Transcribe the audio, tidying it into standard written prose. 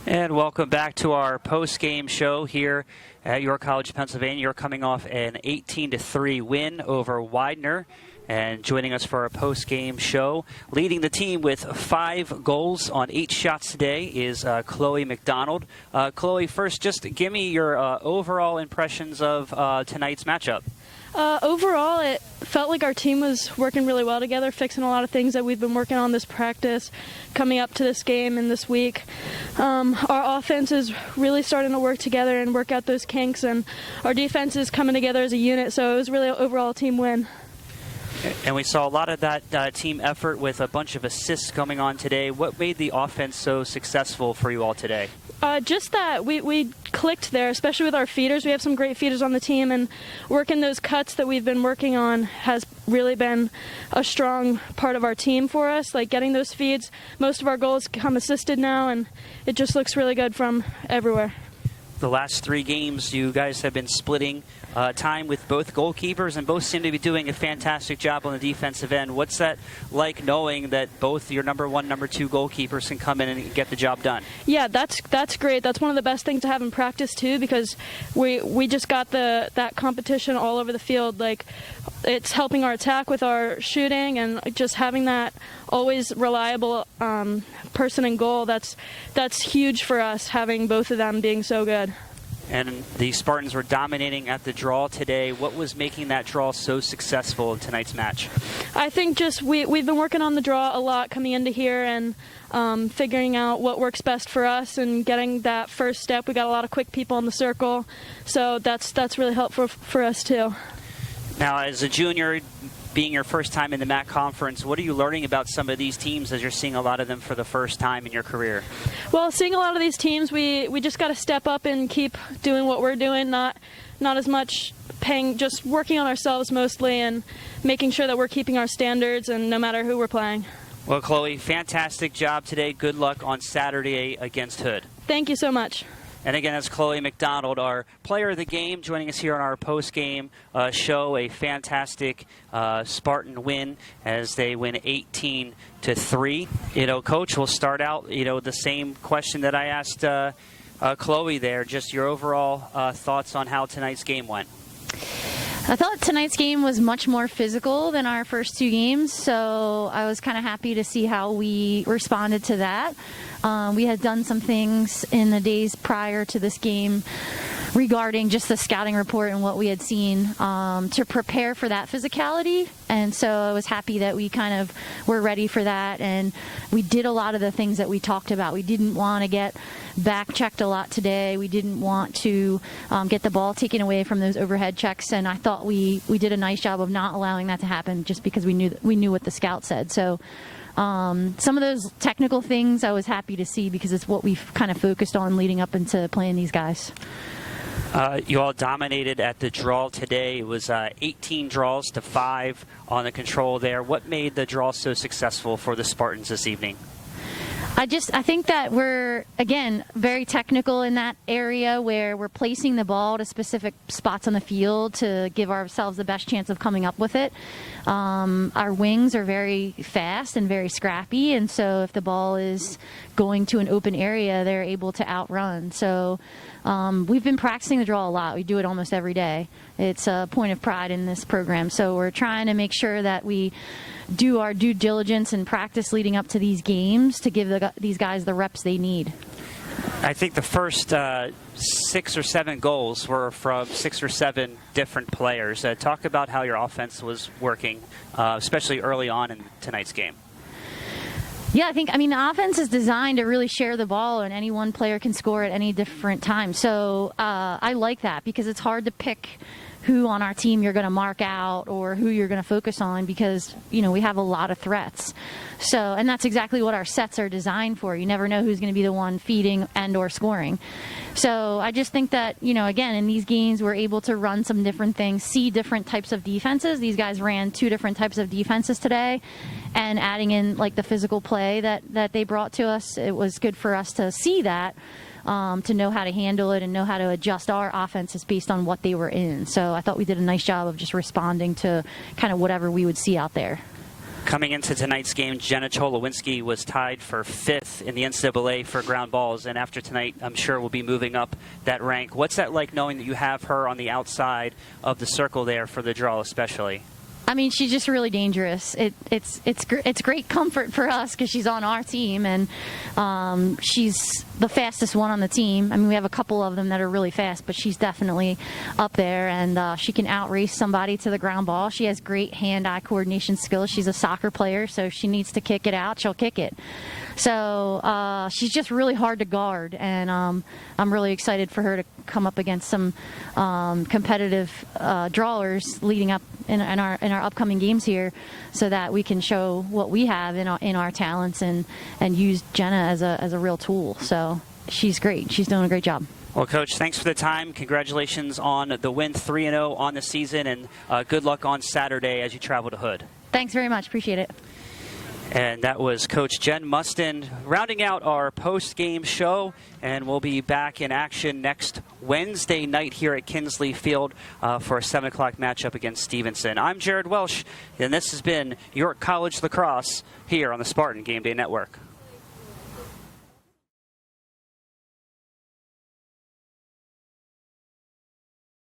And welcome back to our post-game show here at York College, Pennsylvania. You're coming off an 18-3 win over Widener. And joining us for our post-game show, leading the team with 5 goals on 8 shots today is Chloe MacDonald. Chloe, first, just give me your overall impressions of tonight's matchup. Overall, it felt like our team was working really well together, fixing a lot of things that we've been working on this practice, coming up to this game and this week. Our offense is really starting to work together and work out those kinks, and our defense is coming together as a unit, so it was really an overall team win. And we saw a lot of that team effort with a bunch of assists coming on today. What made the offense so successful for you all today? Just that we clicked there, especially with our feeders. We have some great feeders on the team, and working those cuts that we've been working on has really been a strong part of our team for us. Like getting those feeds, most of our goals come assisted now, and it just looks really good from everywhere. The last 3 games, you guys have been splitting time with both goalkeepers, and both seem to be doing a fantastic job on the defensive end. What's that like, knowing that both your number 1, number 2 goalkeepers can come in and get the job done? Yeah, that's great. That's one of the best things to have in practice too, because we just got that competition all over the field. Like, it's helping our attack with our shooting, and just having that always reliable person in goal. That's huge for us, having both of them being so good. And the Spartans were dominating at the draw today. What was making that draw so successful in tonight's match? I think just we've been working on the draw a lot coming into here, and figuring out what works best for us and getting that first step. We got a lot of quick people in the circle, so that's really helpful for us too. Now, as a junior, being your first time in the MAC conference, what are you learning about some of these teams as you're seeing a lot of them for the first time in your career? Well, seeing a lot of these teams, we just got to step up and keep doing what we're doing, not as much just working on ourselves mostly, and making sure that we're keeping our standards, and no matter who we're playing. Well, Chloe, fantastic job today. Good luck on Saturday against Hood. Thank you so much. And again, that's Chloe MacDonald, our player of the game, joining us here on our post-game show. A fantastic Spartan win as they win 18-3. You know, Coach, we'll start out, the same question that I asked Chloe there. Just your overall thoughts on how tonight's game went. I thought tonight's game was much more physical than our first 2 games, so I was kind of happy to see how we responded to that. We had done some things in the days prior to this game regarding just the scouting report and what we had seen to prepare for that physicality, and so I was happy that we kind of were ready for that, and we did a lot of the things that we talked about. We didn't want to get back checked a lot today. We didn't want to get the ball taken away from those overhead checks, and I thought we did a nice job of not allowing that to happen, just because we knew what the scout said. So some of those technical things I was happy to see, because it's what we've kind of focused on leading up into playing these guys. You all dominated at the draw today. It was 18 draws to 5 on the control there. What made the draw so successful for the Spartans this evening? I think that we're, again, very technical in that area, where we're placing the ball to specific spots on the field to give ourselves the best chance of coming up with it. Our wings are very fast and very scrappy, and so if the ball is going to an open area, they're able to outrun. So we've been practicing the draw a lot. We do it almost every day. It's a point of pride in this program. So we're trying to make sure that we do our due diligence and practice leading up to these games to give these guys the reps they need. I think the first 6 or 7 goals were from 6 or 7 different players. Talk about how your offense was working, especially early on in tonight's game. Yeah, the offense is designed to really share the ball, and any one player can score at any different time. So I like that, because it's hard to pick who on our team you're going to mark out or who you're going to focus on, because we have a lot of threats. So, and that's exactly what our sets are designed for. You never know who's going to be the one feeding and or scoring. So I just think that, again, in these games we're able to run some different things, see different types of defenses. These guys ran 2 different types of defenses today, and adding in like the physical play that they brought to us, it was good for us to see that. To know how to handle it and know how to adjust our offenses based on what they were in. So I thought we did a nice job of just responding to kind of whatever we would see out there. Coming into tonight's game, Jenna Cholowinski was tied for 5th in the NCAA for ground balls, and after tonight, I'm sure we'll be moving up that rank. What's that like knowing that you have her on the outside of the circle there for the draw especially? I mean, she's just really dangerous. It's great comfort for us because she's on our team, and she's the fastest one on the team. I mean, we have a couple of them that are really fast, but she's definitely up there, and she can outrace somebody to the ground ball. She has great hand-eye coordination skills. She's a soccer player, so if she needs to kick it out, she'll kick it. So she's just really hard to guard, and I'm really excited for her to come up against some competitive drawers leading up in our upcoming games here, so that we can show what we have in our talents and use Jenna as a real tool. So she's great. She's doing a great job. Well, Coach, thanks for the time. Congratulations on the win, 3-0 on the season, and good luck on Saturday as you travel to Hood. Thanks very much. Appreciate it. And that was Coach Jen Muston rounding out our post-game show, and we'll be back in action next Wednesday night here at Kinsley Field for a 7 o'clock matchup against Stevenson. I'm Jared Welsh, and this has been York College Lacrosse here on the Spartan Game Day Network.